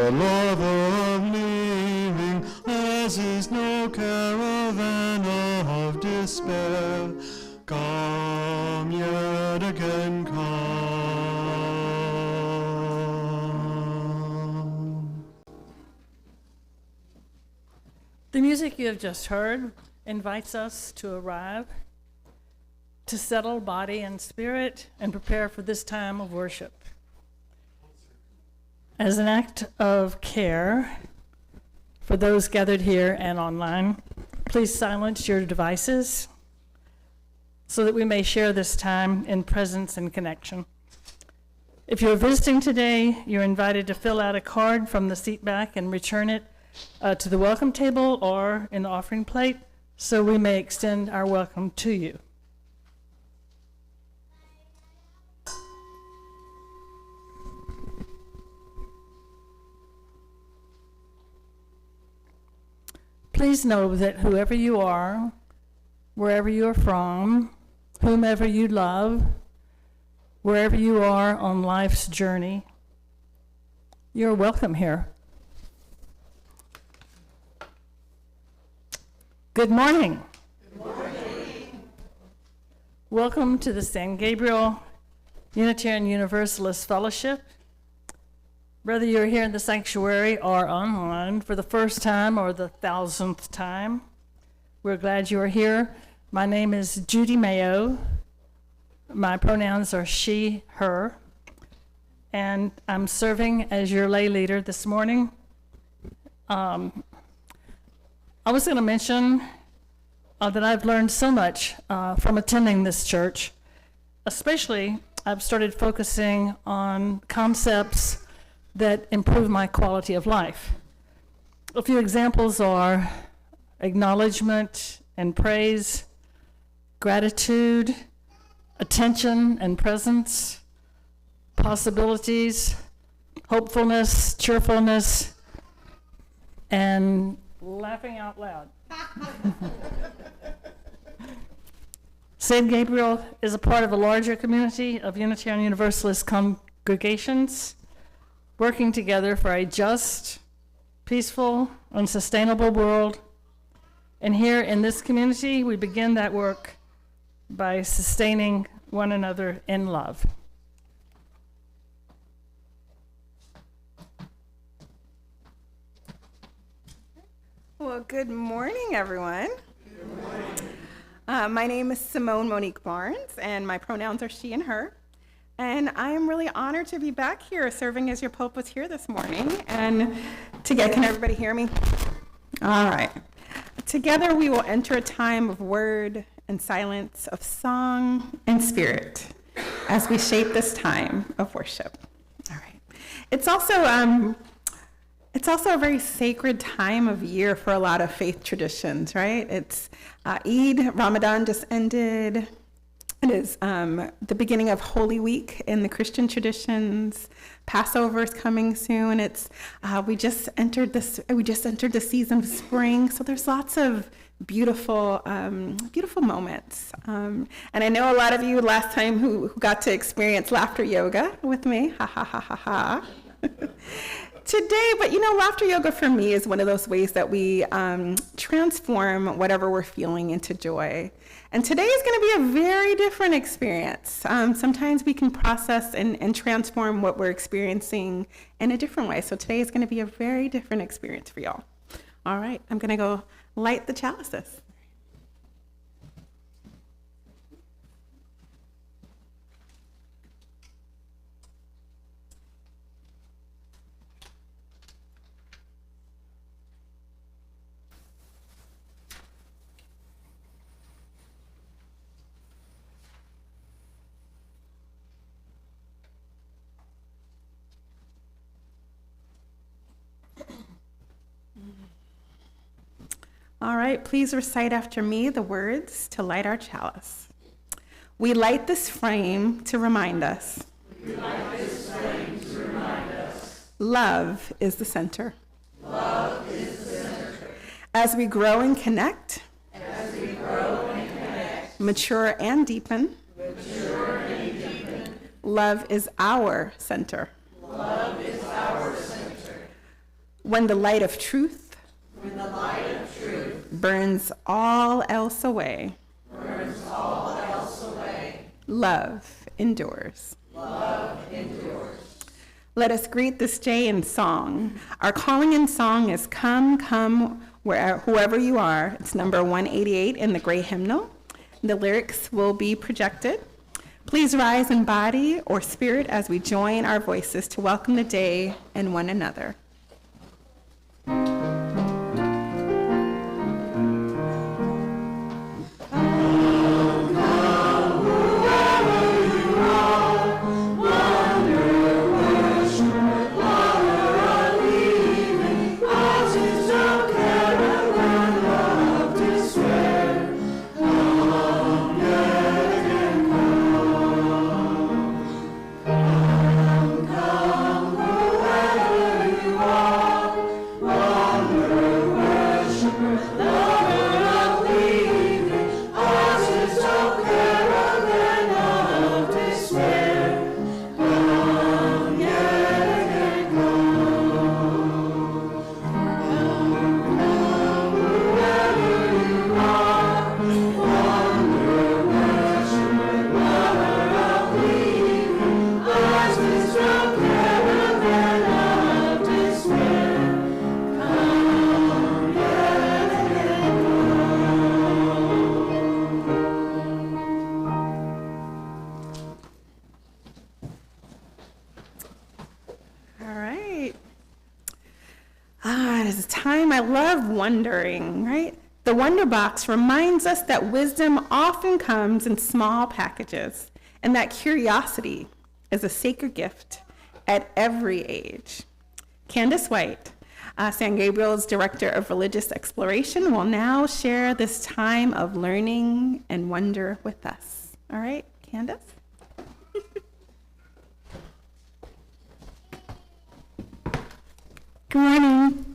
the love of living, as is no caravan of despair. Come yet again, come. The music you have just heard invites us to arrive, to settle body and spirit, and prepare for this time of worship. As an act of care for those gathered here and online, please silence your devices so that we may share this time in presence and connection. If you're visiting today, you're invited to fill out a card from the seat back and return it to the welcome table or in the offering plate so we may extend our welcome to you. Please know that whoever you are, wherever you are from, whomever you love, wherever you are on life's journey, you're welcome here. Good morning. Good morning. Welcome to the San Gabriel Unitarian Universalist Fellowship. Whether you're here in the sanctuary or online for the first time or the 1,000th time, we're glad you are here. My name is Judy Mayo. My pronouns are she, her, and I'm serving as your lay leader this morning. I was going to mention that I've learned so much from attending this church. Especially, I've started focusing on concepts that improve my quality of life. A few examples are acknowledgement and praise, gratitude, attention and presence, possibilities, hopefulness, cheerfulness, and laughing out loud. St. Gabriel is a part of a larger community of Unitarian Universalist congregations working together for a just, peaceful, and sustainable world. And here in this community, we begin that work by sustaining one another in love. Well, good morning, everyone. Good morning. My name is Simone Monique Barnes, and my pronouns are she and her. And I am really honored to be back here serving as your pulpit here this morning. And together, can everybody hear me? All right. Together we will enter a time of word and silence, of song and spirit as we shape this time of worship. All right. It's also a very sacred time of year for a lot of faith traditions, right? It's Eid, Ramadan just ended. It is the beginning of Holy Week in the Christian traditions. Passover is coming soon. It's we just entered the season of spring. So there's lots of beautiful moments. And I know a lot of you last time who got to experience laughter yoga with me. Ha ha ha ha ha. Today, but laughter yoga for me is one of those ways that we transform whatever we're feeling into joy. And today is going to be a very different experience. Sometimes we can process and transform what we're experiencing in a different way. So today is going to be a very different experience for y'all. All right, I'm going to go light the chalices. All right, please recite after me the words to light our chalice. We light this flame to remind us. We light this flame to remind us. Love is the center. Love is the center. As we grow and connect. As we grow and connect. Mature and deepen. Mature and deepen. Love is our center. Love is our center. When the light of truth burns all else away, love endures. Let us greet this day in song. Our calling in song is Come, Come, Whoever You Are. It's number 188 in the gray hymnal. The lyrics will be projected. Please rise in body or spirit as we join our voices to welcome the day and one another. I love wondering, right? The Wonder Box reminds us that wisdom often comes in small packages and that curiosity is a sacred gift at every age. Candace White, San Gabriel's Director of Religious Exploration, will now share this time of learning and wonder with us. All right, Candace? Good morning.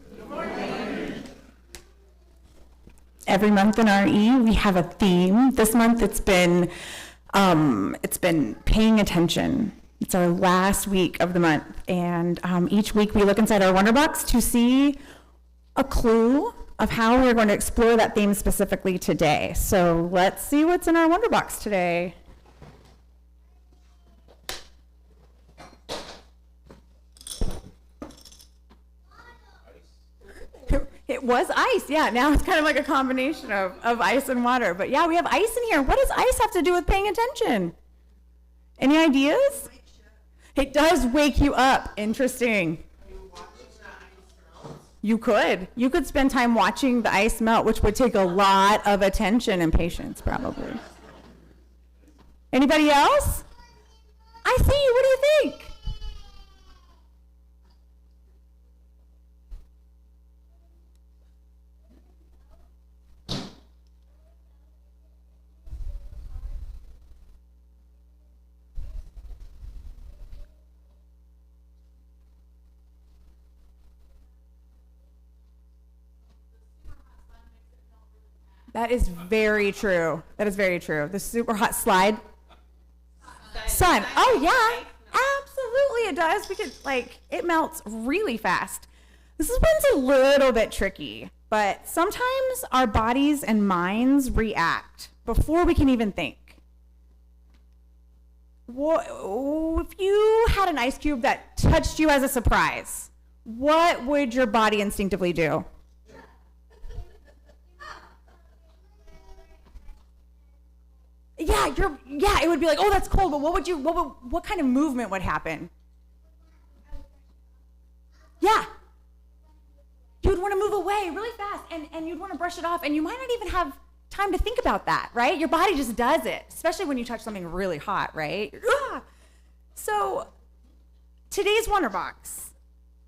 Every month in RE, we have a theme. This month it's been paying attention. It's our last week of the month, and each week we look inside our Wonder Box to see a clue of how we're going to explore that theme specifically today. So let's see what's in our Wonder Box today. It was ice, yeah. Now it's kind of like a combination of ice and water. But yeah, we have ice in here. What does ice have to do with paying attention? Any ideas? It does wake you up. Interesting. You could spend time watching the ice melt, which would take a lot of attention and patience, probably. Anybody else? I see. What do you think? That is very true. That is very true. The super hot slide. Sun. Oh yeah, absolutely it does, because it melts really fast. This one's a little bit tricky, but sometimes our bodies and minds react before we can even think. If you had an ice cube that touched you as a surprise, what would your body instinctively do? Yeah, it would be like, oh, that's cold, but what kind of movement would happen? Yeah. You'd want to move away really fast, and you'd want to brush it off, and you might not even have time to think about that, right? Your body just does it, especially when you touch something really hot, right? So today's Wonder Box,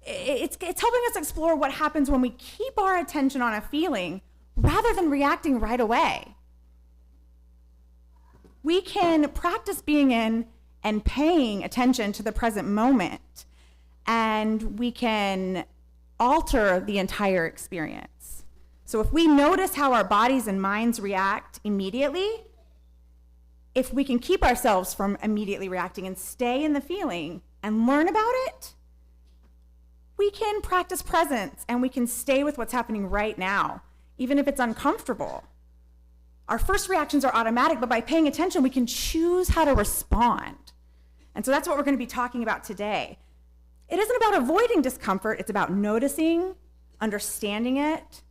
it's helping us explore what happens when we keep our attention on a feeling rather than reacting right away. We can practice being in and paying attention to the present moment, and we can alter the entire experience. So if we notice how our bodies and minds react immediately, if we can keep ourselves from immediately reacting and stay in the feeling and learn about it, we can practice presence and we can stay with what's happening right now, even if it's uncomfortable. Our first reactions are automatic, but by paying attention, we can choose how to respond. And so that's what we're going to be talking about today. It isn't about avoiding discomfort, it's about noticing, understanding it,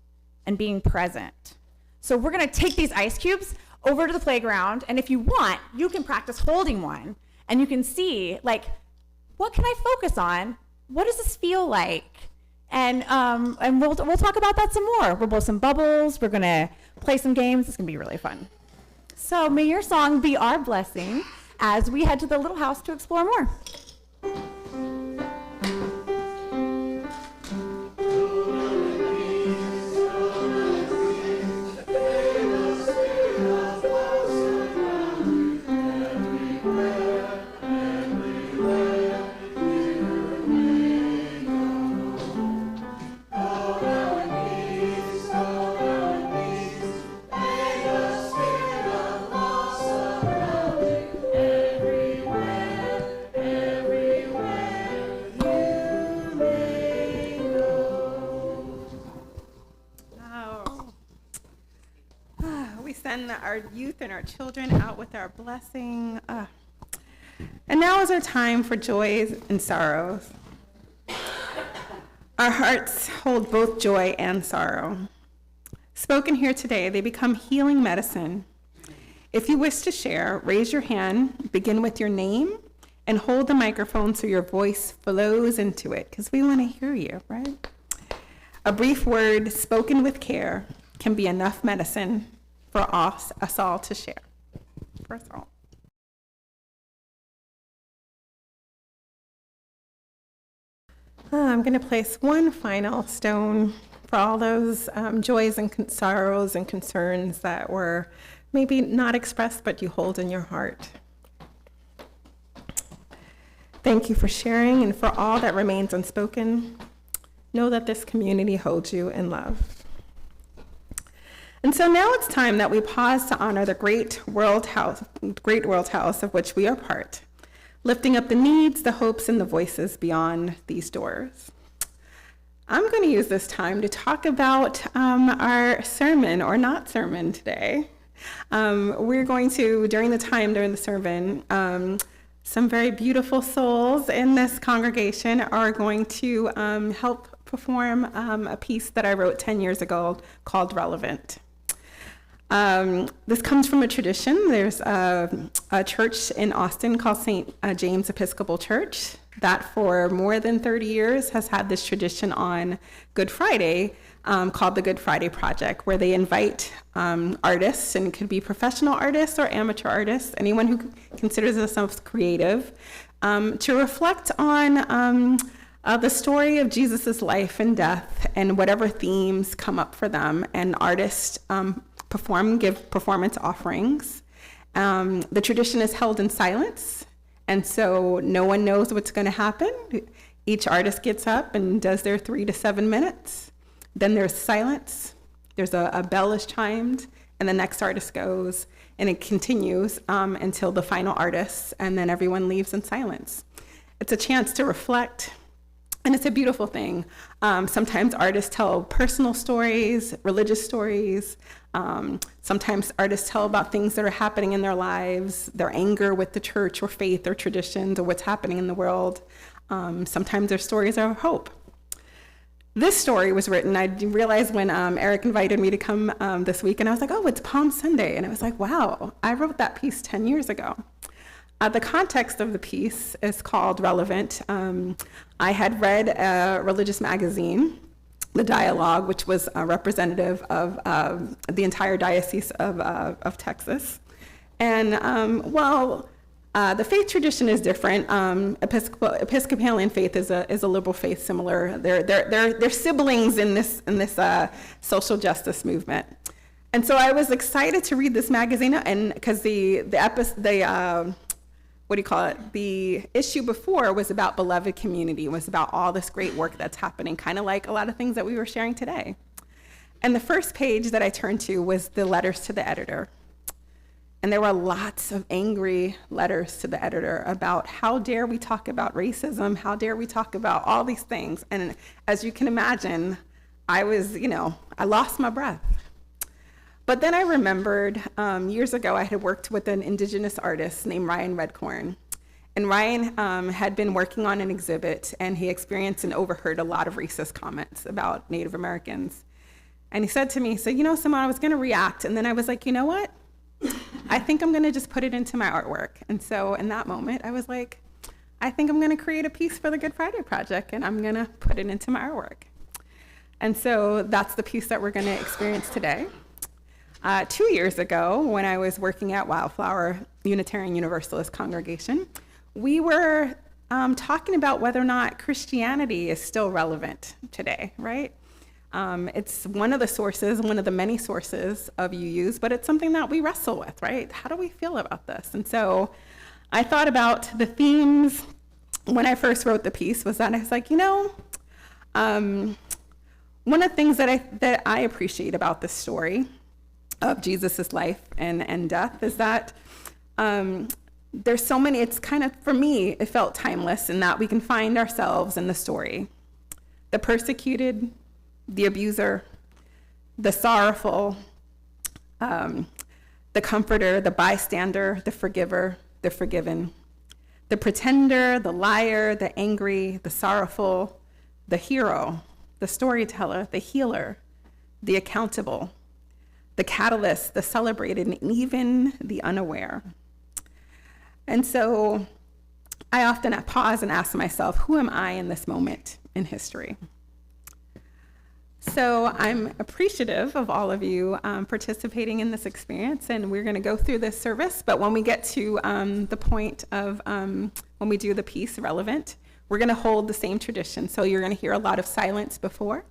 and being present. So we're going to take these ice cubes over to the playground, and if you want, you can practice holding one, and you can see, like, what can I focus on? What does this feel like? And we'll talk about that some more. We'll blow some bubbles. We're going to play some games. It's going to be really fun. So may your song be our blessing as we head to the little house to explore more. Send our youth and our children out with our blessing. And now is our time for joys and sorrows. Our hearts hold both joy and sorrow. Spoken here today, they become healing medicine. If you wish to share, raise your hand, begin with your name, and hold the microphone so your voice flows into it, because we want to hear you, right? A brief word spoken with care can be enough medicine for us all to share. For us all. I'm going to place one final stone for all those joys and sorrows and concerns that were maybe not expressed, but you hold in your heart. Thank you for sharing, and for all that remains unspoken, know that this community holds you in love. And so now it's time that we pause to honor the great world house of which we are part, lifting up the needs, the hopes, and the voices beyond these doors. I'm going to use this time to talk about our sermon or not sermon today. We're going to, during the sermon, some very beautiful souls in this congregation are going to help perform a piece that I wrote 10 years ago called Relevant. This comes from a tradition. There's a church in Austin called St. James Episcopal Church that for more than 30 years has had this tradition on Good Friday called the Good Friday Project, where they invite artists, and it could be professional artists or amateur artists, anyone who considers themselves creative, to reflect on the story of Jesus' life and death and whatever themes come up for them, and artists give performance offerings. The tradition is held in silence, and so no one knows what's going to happen. Each artist gets up and does their 3 to 7 minutes. Then there's silence. There's a bell is chimed, and the next artist goes, and it continues until the final artist, and then everyone leaves in silence. It's a chance to reflect, and it's a beautiful thing. Sometimes artists tell personal stories, religious stories. Sometimes artists tell about things that are happening in their lives, their anger with the church or faith or traditions or what's happening in the world. Sometimes their stories are of hope. This story was written, I realized when Eric invited me to come this week, and I was like, oh, it's Palm Sunday. And I was like, wow, I wrote that piece 10 years ago. The context of the piece is called Relevant. I had read a religious magazine, The Dialogue, which was representative of the entire diocese of Texas. And while the faith tradition is different, Episcopalian faith is a liberal faith, similar. They're siblings in this social justice movement. And so I was excited to read this magazine, and because the issue before was about beloved community, was about all this great work that's happening, kind of like a lot of things that we were sharing today. And the first page that I turned to was the letters to the editor. And there were lots of angry letters to the editor about how dare we talk about racism, how dare we talk about all these things. And as you can imagine, I was, I lost my breath. But then I remembered years ago I had worked with an indigenous artist named Ryan Redcorn. And Ryan had been working on an exhibit, and he experienced and overheard a lot of racist comments about Native Americans. And he said to me, Simone, I was going to react. And then I was like, you know what? I think I'm going to just put it into my artwork. And so in that moment, I was like, I think I'm going to create a piece for the Good Friday Project, and I'm going to put it into my artwork. And so that's the piece that we're going to experience today. 2 years ago, when I was working at Wildflower Unitarian Universalist congregation, we were talking about whether or not Christianity is still relevant today, right? It's one of the sources, one of the many sources of UUs, but it's something that we wrestle with, right? How do we feel about this? And so I thought about the themes when I first wrote the piece was that I was like, one of the things that I appreciate about this story of Jesus's life and death is that there's so many, it's kind of, for me, it felt timeless in that we can find ourselves in the story. The persecuted, the abuser, the sorrowful, the comforter, the bystander, the forgiver, the forgiven, the pretender, the liar, the angry, the sorrowful, the hero, the storyteller, the healer, the accountable, the catalyst, the celebrated, and even the unaware. And so I often pause and ask myself, who am I in this moment in history? So I'm appreciative of all of you participating in this experience, and we're going to go through this service. But when we get to the point of when we do the piece relevant, we're going to hold the same tradition. So you're going to hear a lot of silence before.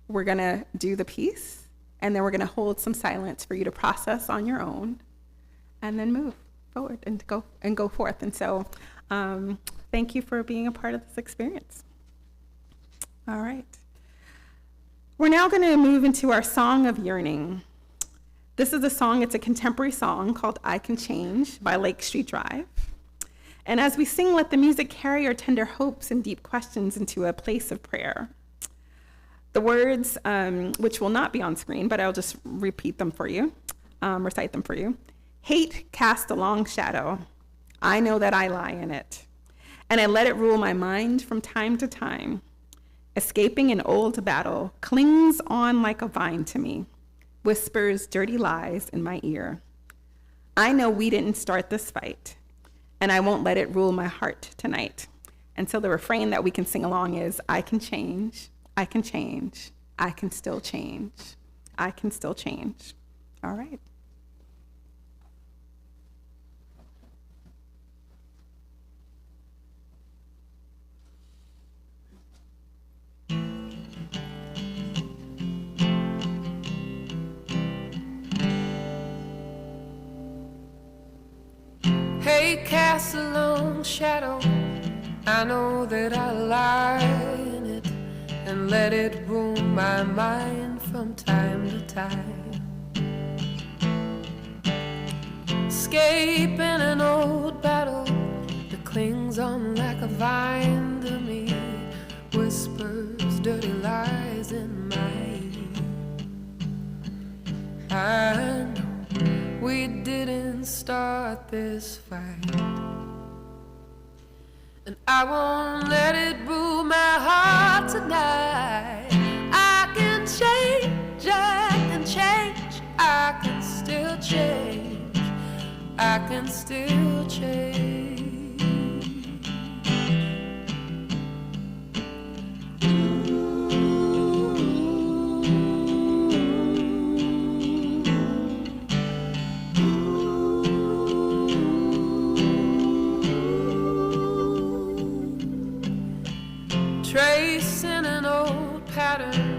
We're going to do the piece, and then we're going to hold some silence for you to process on your own, and then move forward and go forth. And so thank you for being a part of this experience. All right. We're now going to move into our Song of Yearning. This is a song, it's a contemporary song called I Can Change by Lake Street Drive. And as we sing, let the music carry our tender hopes and deep questions into a place of prayer. The words, which will not be on screen, but I'll just repeat them for you, recite them for you. Hate cast a long shadow. I know that I lie in it. And I let it rule my mind from time to time. Escaping an old battle, clings on like a vine to me, whispers dirty lies in my ear. I know we didn't start this fight, and I won't let it rule my heart tonight. And so the refrain that we can sing along is, I can change, I can change, I can still change, I can still change. All right. Hate casts a long shadow. I know that I lie in it and let it rule my mind from time to time. Escaping an old battle that clings on like a vine to me, whispers dirty lies in my ear. I know we didn't start this fight, and I won't let it rule my heart tonight. I can change, I can change, I can still change, I can still change. Tracing an old pattern,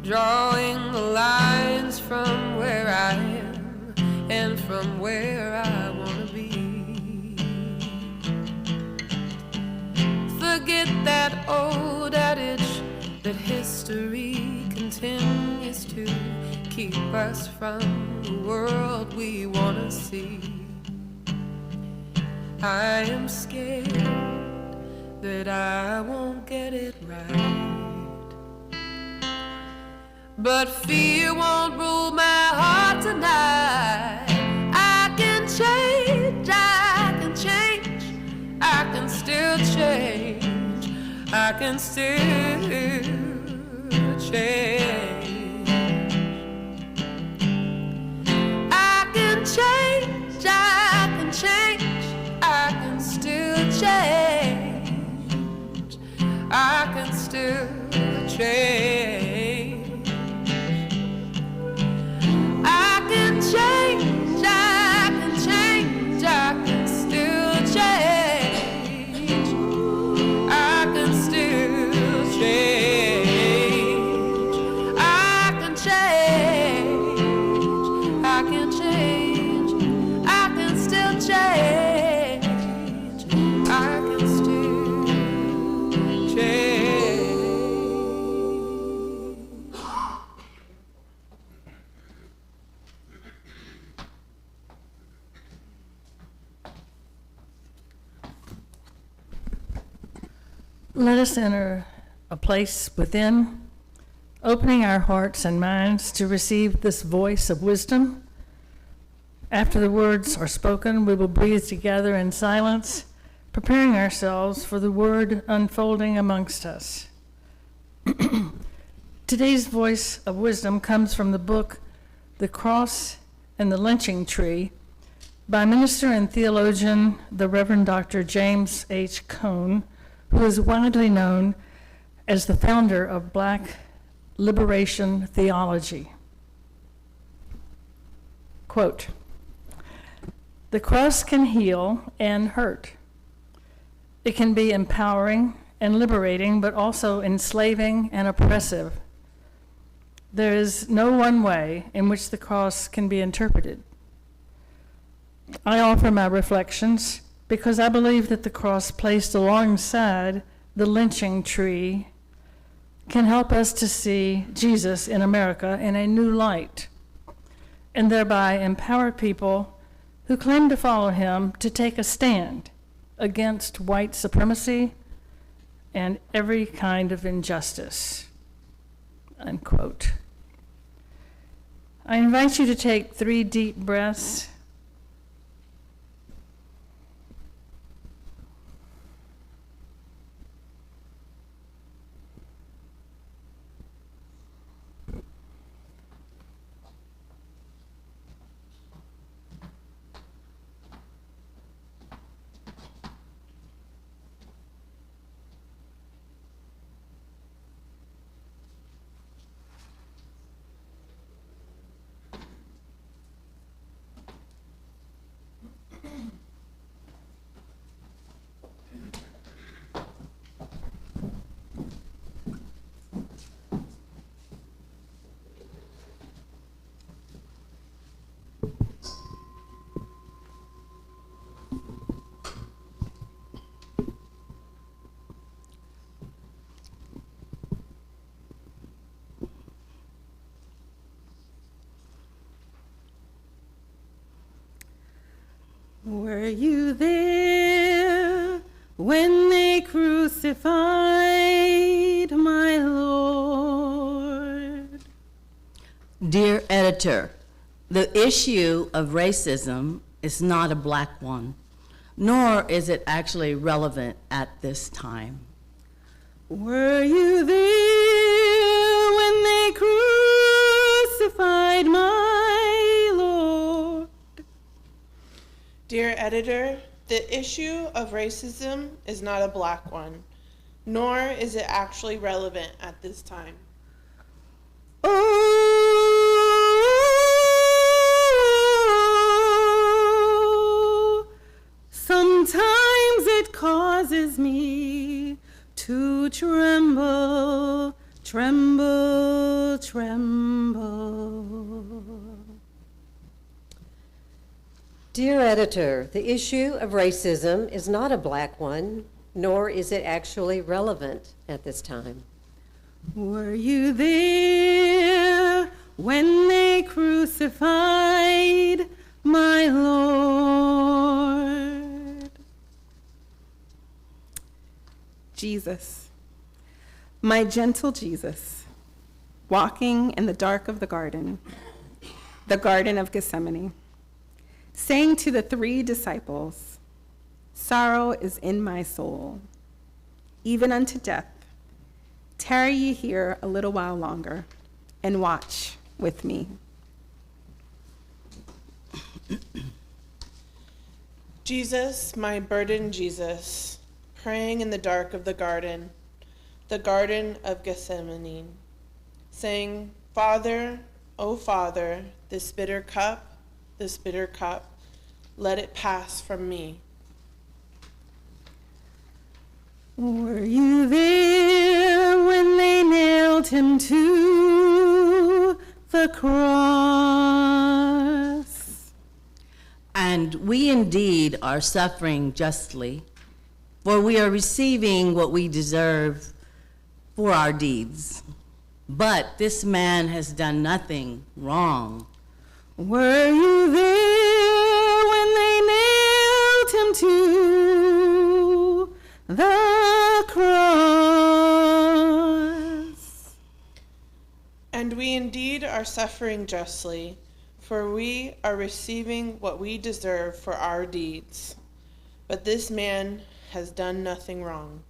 drawing the lines from where I am and from where I want to be. Forget that old adage that history continues to keep us from the world we want to see. I am scared that I won't get it right, but fear won't rule my heart tonight. I can change, I can change, I can still change, I can still change. I can change, I can change, I can still change, I can still change. I can change, I can change, I can still change, I can still change. I can change, I can change, I can still change, I can still change. Let us enter a place within, opening our hearts and minds to receive this voice of wisdom. After the words are spoken, we will breathe together in silence, preparing ourselves for the word unfolding amongst us. Today's voice of wisdom comes from the book, The Cross and the Lynching Tree, by minister and theologian, the Reverend Dr. James H. Cone, who is widely known as the founder of Black liberation theology. Quote, "The cross can heal and hurt. It can be empowering and liberating, but also enslaving and oppressive. There is no one way in which the cross can be interpreted. I offer my reflections because I believe that the cross placed alongside the lynching tree can help us to see Jesus in America in a new light, and thereby empower people who claim to follow him to take a stand against white supremacy and every kind of injustice." Unquote. I invite you to take 3 deep breaths. Were you there when they crucified my Lord? Dear editor, the issue of racism is not a black one, nor is it actually relevant at this time. Were you there when they crucified my Lord? Dear editor, the issue of racism is not a black one, nor is it actually relevant at this time. Oh, sometimes it causes me to tremble, tremble, tremble. Dear editor, the issue of racism is not a black one, nor is it actually relevant at this time. Were you there when they crucified my Lord. Jesus, my gentle Jesus, walking in the dark of the Garden of Gethsemane, saying to the 3 disciples, "Sorrow is in my soul, even unto death. Tarry ye here a little while longer, and watch with me." Jesus, my burdened Jesus, praying in the dark of the Garden of Gethsemane, saying, "Father, O Father, this bitter cup, let it pass from me." Were you there when they nailed him to the cross? And we indeed are suffering justly, for we are receiving what we deserve for our deeds. But this man has done nothing wrong. Were you there when they nailed him to the cross? And we indeed are suffering justly, for we are receiving what we deserve for our deeds. But this man has done nothing wrong.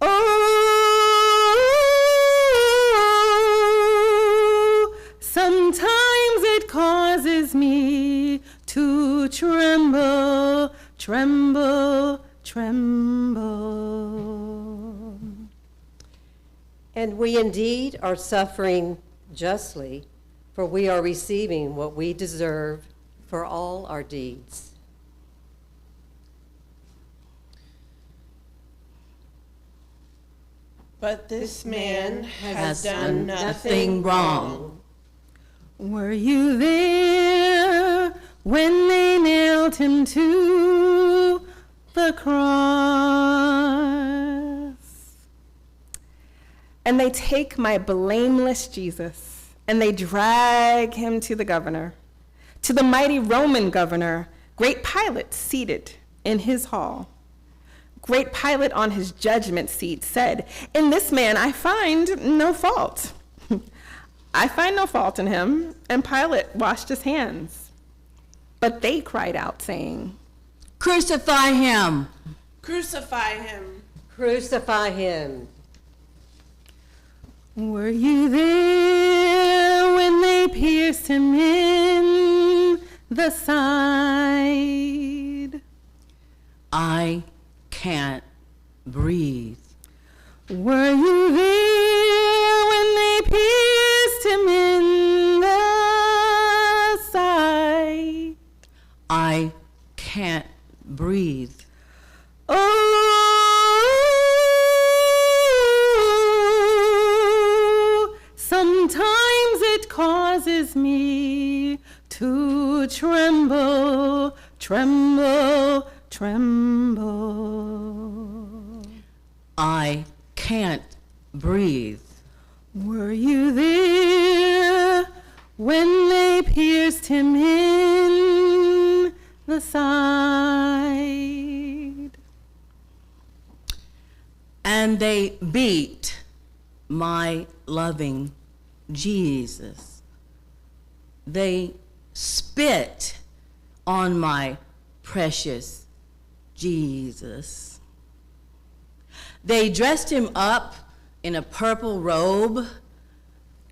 Oh, sometimes it causes me to tremble, tremble, tremble. And we indeed are suffering justly, for we are receiving what we deserve for all our deeds. But this man has done done nothing wrong. Were you there when they nailed him to the cross? And they take my blameless Jesus, and they drag him to the governor, to the mighty Roman governor, great Pilate, seated in his hall. Great Pilate on his judgment seat said, "In this man I find no fault." I find no fault in him. And Pilate washed his hands. But they cried out, saying, Crucify him! Crucify him! Crucify him. Were you there when they pierced him in the side? I can't breathe. Were you there when they pierced him in the side? I can't breathe. Oh, sometimes it causes me to tremble, tremble, tremble. I can't breathe. Were you there when they pierced him in the side? And they beat my loving Jesus. They spit on my precious Jesus. They dressed him up in a purple robe,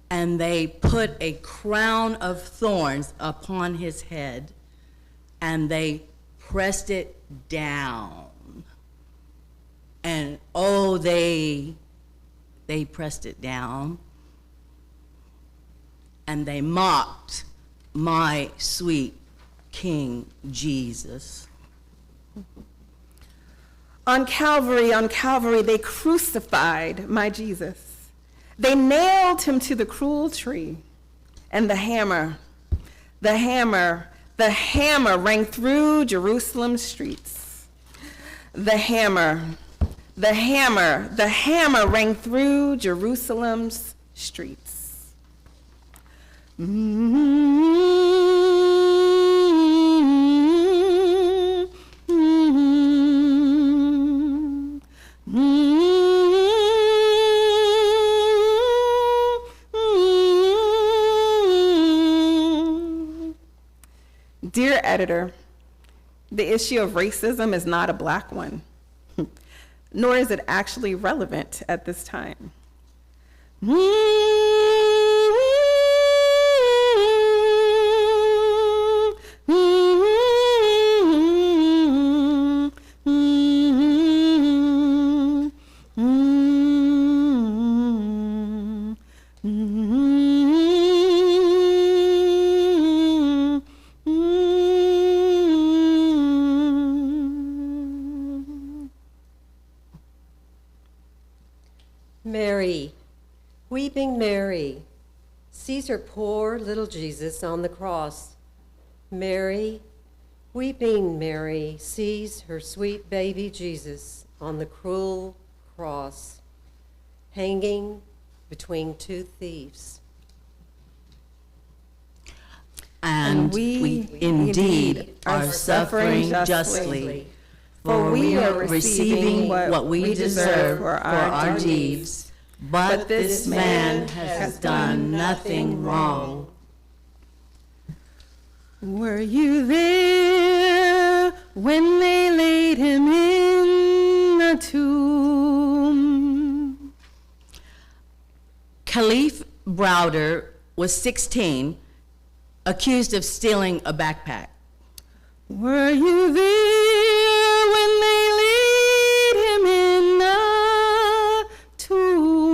and they put a crown of thorns upon his head, and they pressed it down. And oh, they pressed it down, and they mocked my sweet King Jesus. On Calvary, they crucified my Jesus. They nailed him to the cruel tree, and the hammer rang through Jerusalem's streets. The hammer rang through Jerusalem's streets. Dear editor, the issue of racism is not a black one, nor is it actually relevant at this time. Mary, weeping Mary, sees her poor little Jesus on the cross. Mary, weeping Mary, sees her sweet baby Jesus on the cruel cross, hanging between two thieves. And we indeed are suffering justly, for we are receiving what we deserve for our deeds. But this man has done nothing wrong. Were you there when they laid him in the tomb? Khalif Browder was 16, accused of stealing a backpack. Were you there when they laid him in the tomb?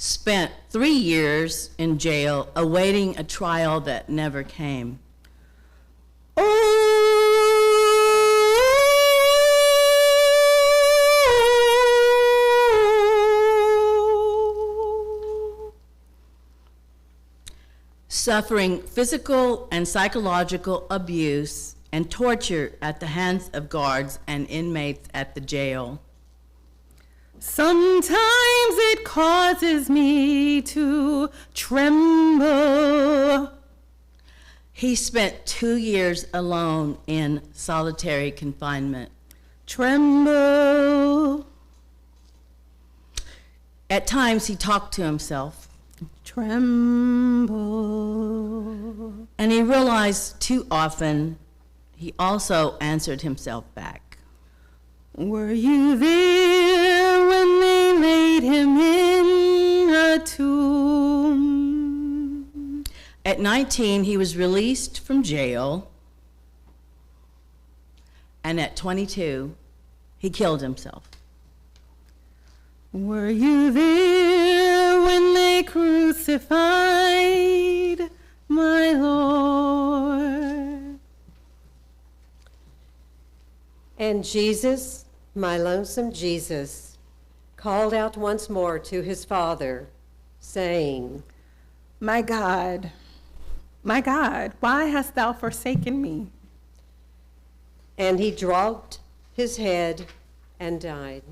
Spent 3 years in jail awaiting a trial that never came. Suffering physical and psychological abuse and torture at the hands of guards and inmates at the jail. Sometimes it causes me to tremble. He spent 2 years alone in solitary confinement. Tremble. At times he talked to himself. Tremble. And he realized too often he also answered himself back. Were you there when they laid him in a tomb? At 19, he was released from jail. And at 22, he killed himself. Were you there when they crucified my Lord? And Jesus, my lonesome Jesus, called out once more to his Father, saying, My God, why hast thou forsaken me? And he dropped his head and died.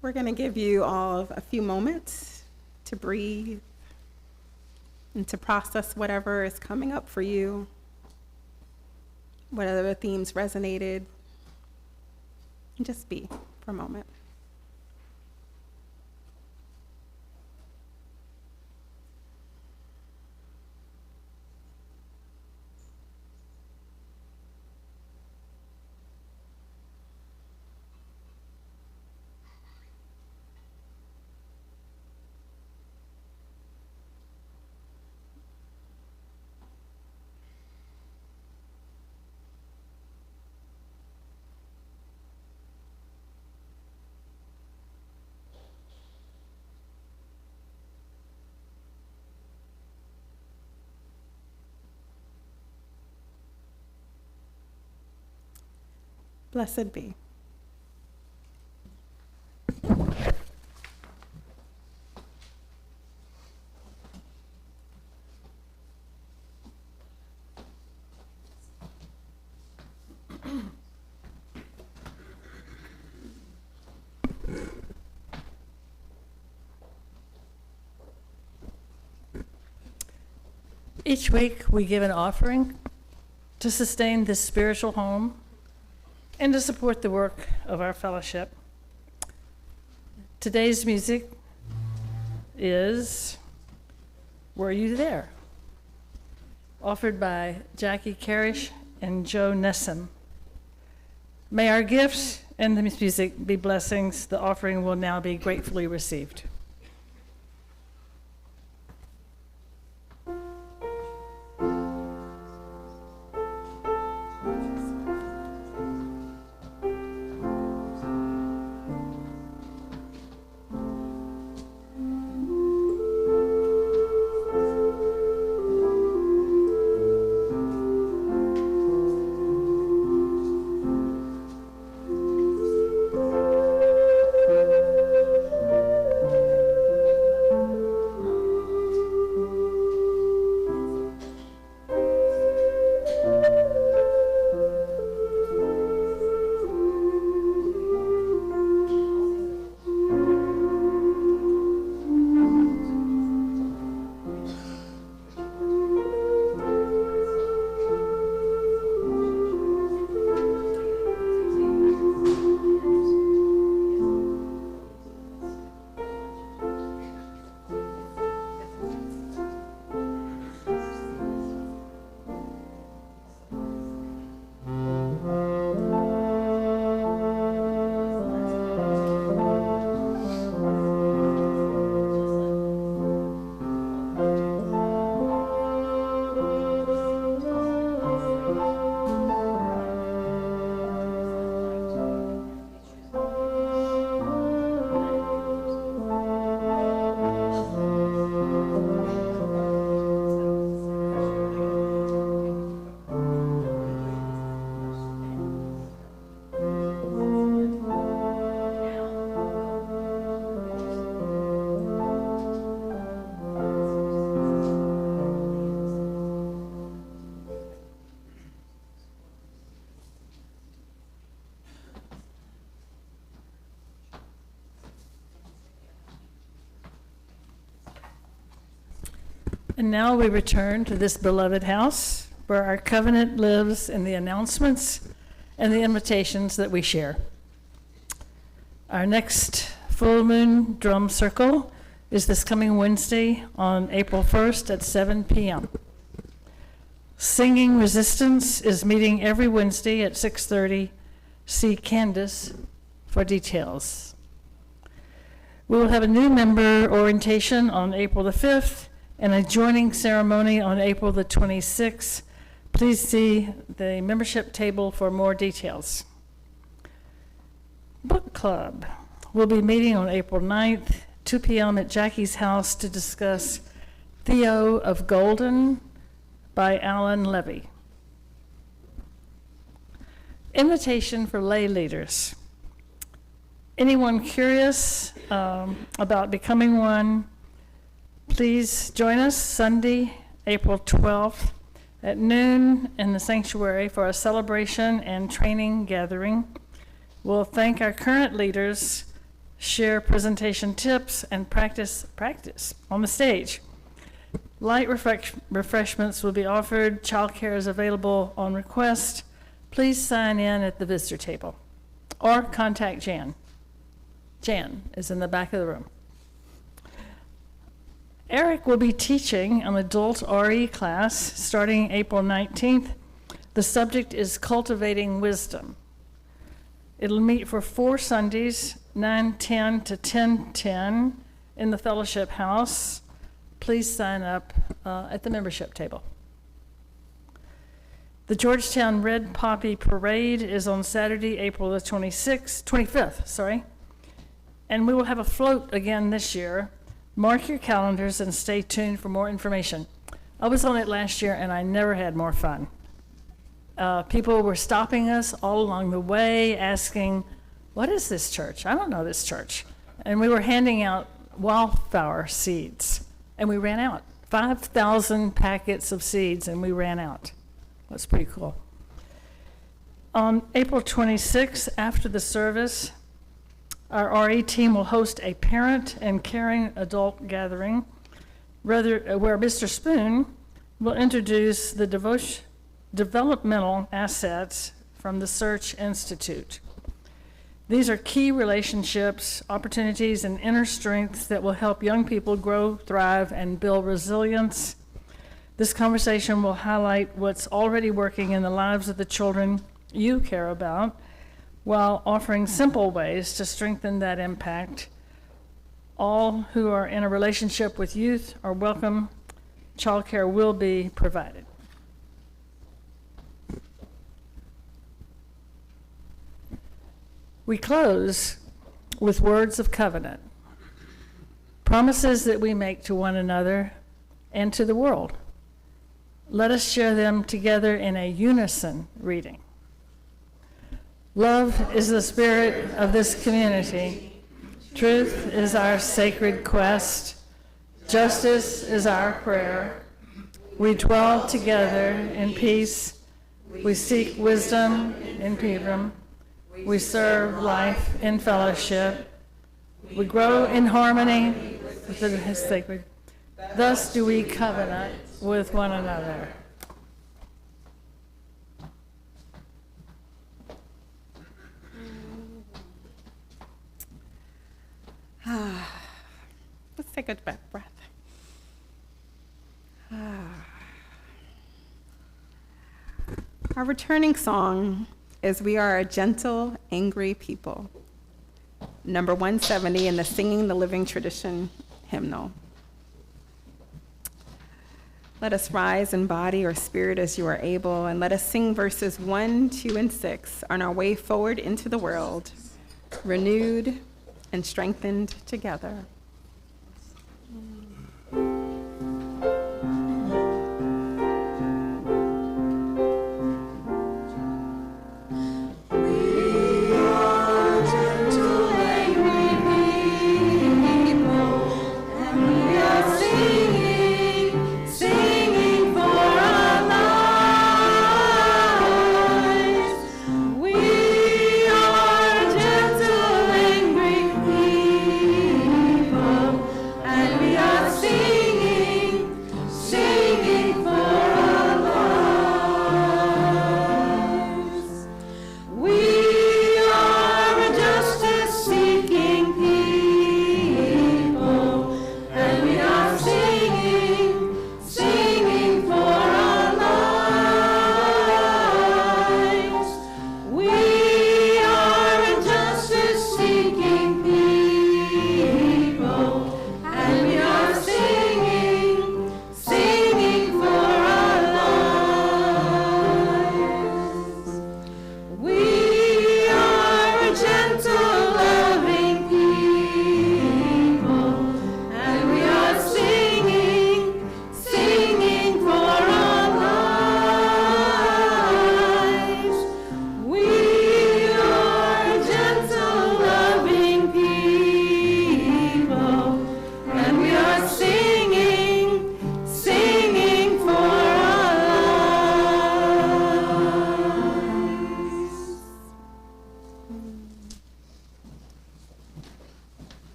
We're going to give you all a few moments to breathe and to process whatever is coming up for you, whatever themes resonated, and just be for a moment. Blessed be. Each week, we give an offering to sustain this spiritual home and to support the work of our fellowship. Today's music is Were You There? Offered by Jackie Carish and Joe Nesson. May our gifts and the music be blessings. The offering will now be gratefully received. And now we return to this beloved house where our covenant lives in the announcements and the invitations that we share. Our next full moon drum circle is this coming Wednesday on April 1st at 7 p.m. Singing Resistance is meeting every Wednesday at 6:30. See Candace for details. We will have a new member orientation on April the 5th and a joining ceremony on April the 26th. Please see the membership table for more details. Book Club will be meeting on April 9th, 2 p.m. at Jackie's house to discuss Theo of Golden by Alan Levy. Invitation for lay leaders. Anyone curious about becoming one, please join us Sunday, April 12th at noon in the sanctuary for a celebration and training gathering. We'll thank our current leaders, share presentation tips, and practice on the stage. Light refreshments will be offered. Childcare is available on request. Please sign in at the visitor table or contact Jan. Jan is in the back of the room. Eric will be teaching an adult RE class starting April 19th. The subject is Cultivating Wisdom. It'll meet for 4 Sundays, 9:10 to 10:10 in the fellowship house. Please sign up at the membership table. The Georgetown Red Poppy Parade is on Saturday, April the 25th, and we will have a float again this year. Mark your calendars and stay tuned for more information. I was on it last year and I never had more fun. People were stopping us all along the way, asking, what is this church? I don't know this church. And we were handing out wildflower seeds, and we ran out. 5,000 packets of seeds, and we ran out. That's pretty cool. On April 26th, after the service, our RE team will host a parent and caring adult gathering, where Mr. Spoon will introduce the developmental assets from the Search Institute. These are key relationships, opportunities, and inner strengths that will help young people grow, thrive, and build resilience. This conversation will highlight what's already working in the lives of the children you care about, while offering simple ways to strengthen that impact. All who are in a relationship with youth are welcome. Childcare will be provided. We close with words of covenant, promises that we make to one another and to the world. Let us share them together in a unison reading. Love is the spirit of this community. Truth is our sacred quest. Justice is our prayer. We dwell together in peace. We seek wisdom in freedom. We serve life in fellowship. We grow in harmony with the sacred. Thus do we covenant with one another. Let's take a breath. Our returning song is We Are a Gentle, Angry People, number 170 in the Singing the Living Tradition hymnal. Let us rise in body or spirit as you are able, and let us sing verses 1, 2, and 6 on our way forward into the world, renewed and strengthened together.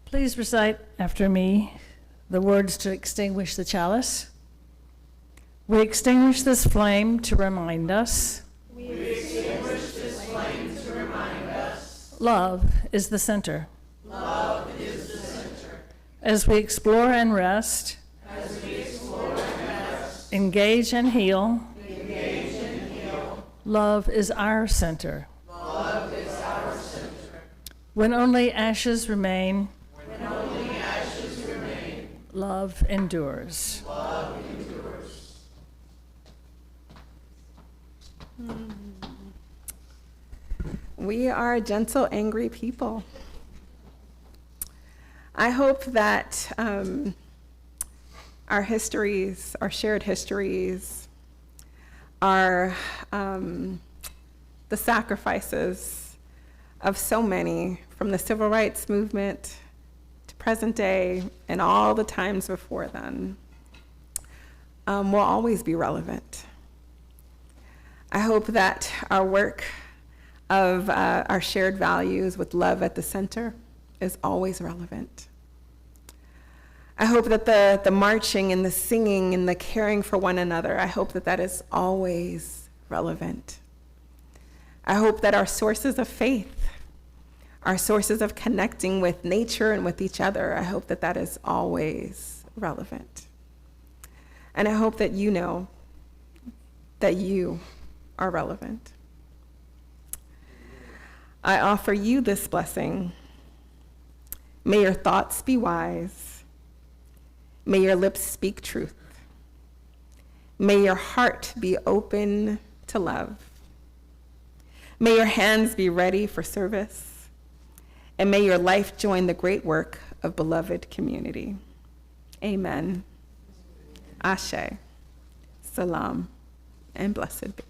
Please recite after me the words to extinguish the chalice. We extinguish this flame to remind us. We extinguish this flame to remind us. Love is the center. Love is the center. As we explore and rest, As we explore and rest, engage and heal, engage and heal, Love is our center. Love is our center. When only ashes remain, When only ashes remain, love endures. love endures. We are a gentle, angry people. I hope that our histories, our shared histories, are the sacrifices of so many, from the civil rights movement to present day and all the times before then, will always be relevant. I hope that our work of our shared values with love at the center is always relevant. I hope that the marching and the singing and the caring for one another, I hope that that is always relevant. I hope that our sources of faith, our sources of connecting with nature and with each other, I hope that that is always relevant. And I hope that you know that you are relevant. I offer you this blessing. May your thoughts be wise. May your lips speak truth. May your heart be open to love. May your hands be ready for service. And may your life join the great work of beloved community. Amen. Ashe. Salam. And blessed be.